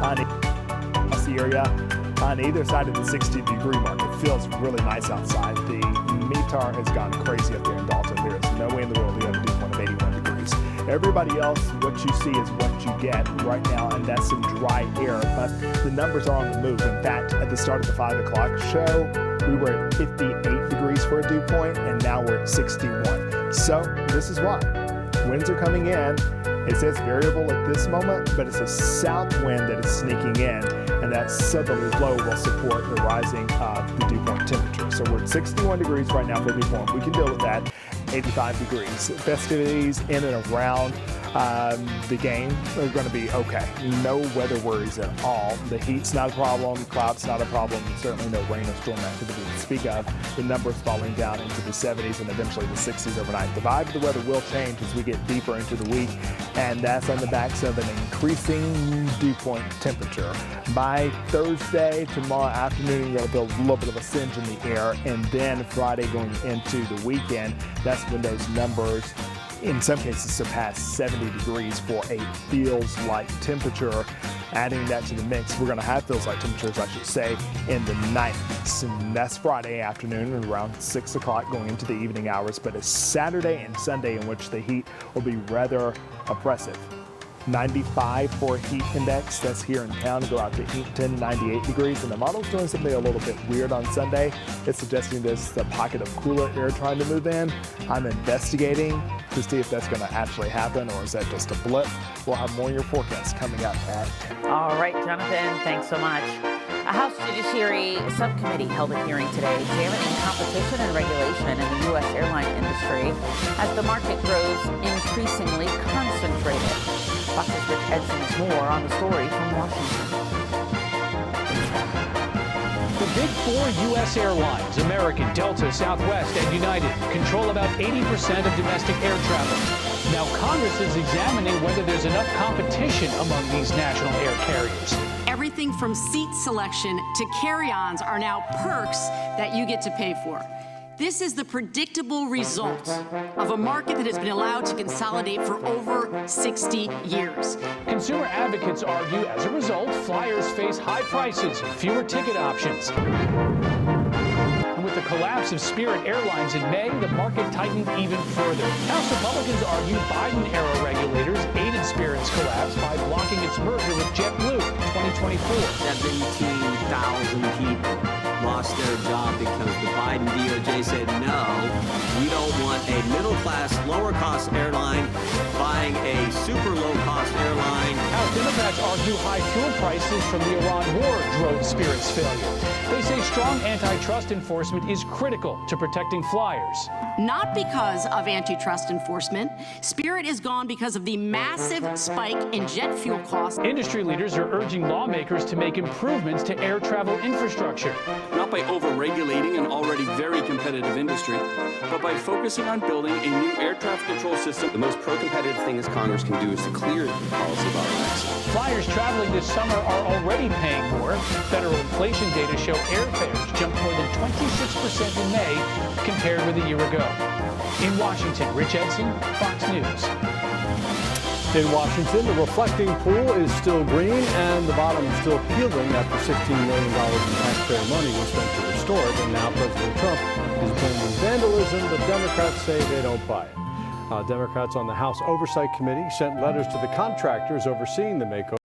on across the area on either side of the 60-degree mark. It feels really nice outside. The METAR has gone crazy up there in Dalton. There is no way in the world you have a dew point of 81 degrees. Everybody else, what you see is what you get right now, and that's some dry air. But the numbers are on the move. In fact, at the start of the 5 o'clock show, we were at 58 degrees for a dew point, and now we're at 61. So this is why. Winds are coming in. It says variable at this moment, but it's a south wind that is sneaking in, and that southerly low will support the rising of the dew point temperature. So we're at 61 degrees right now for dew point. We can deal with that. 85 degrees. Festivities in and around the game are going to be okay. No weather worries at all. The heat's not a problem. Cloud's not a problem. Certainly no rain or storm activity to speak of. The numbers falling down into the 70s and eventually the 60s overnight. The vibe of the weather will change as we get deeper into the week, and that's on the backs of an increasing dew point temperature. By Thursday, tomorrow afternoon, you're going to feel a little bit of a singe in the air, and then Friday going into the weekend, that's when those numbers in some cases surpass 70 degrees for a feels like temperature. Adding that to the mix, we're going to have feels like temperatures, I should say, in the 90s. And that's Friday afternoon and around 6 o'clock going into the evening hours. But it's Saturday and Sunday in which the heat will be rather oppressive. 95 for a heat index. That's here in town to go out to 98 degrees. And the model's doing something a little bit weird on Sunday. It's suggesting there's a pocket of cooler air trying to move in. I'm investigating to see if that's going to actually happen, or is that just a blip? We'll have more in your forecast coming up at 10. All right, Jonathan, thanks so much. A House Judiciary Subcommittee held a hearing today examining competition and regulation in the U.S. airline industry as the market grows increasingly concentrated. Fox's Rich Edson is more on the story from Washington. The big four U.S. airlines, American, Delta, Southwest, and United, control about 80% of domestic air travel. Now Congress is examining whether there's enough competition among these national air carriers. Everything from seat selection to carry-ons are now perks that you get to pay for. This is the predictable result of a market that has been allowed to consolidate for over 60 years. Consumer advocates argue as a result, flyers face high prices and fewer ticket options. And with the collapse of Spirit Airlines in May, the market tightened even further. House Republicans argue Biden-era regulators aided Spirit's collapse by blocking its merger with JetBlue in 2024. 17,000 people lost their job because the Biden DOJ said, no, we don't want a middle-class, lower-cost airline buying a super low-cost airline. House Democrats argue high fuel prices from the Iran war drove Spirit's failure. They say strong antitrust enforcement is critical to protecting flyers. Not because of antitrust enforcement. Spirit is gone because of the massive spike in jet fuel costs. Industry leaders are urging lawmakers to make improvements to air travel infrastructure. Not by over-regulating an already very competitive industry, but by focusing on building a new air traffic control system. The most pro-competitive thing this Congress can do is to clear the policy bottlenecks. Flyers traveling this summer are already paying more. Federal inflation data show airfares jumped more than 26% in May compared with a year ago. In Washington, Rich Edson, Fox News. In Washington, the reflecting pool is still green and the bottom is still peeling after $16 million in taxpayer money was spent to restore it. And now President Trump is blaming vandalism, but Democrats say they don't buy it. Democrats on the House Oversight Committee sent letters to the contractors overseeing the makeover.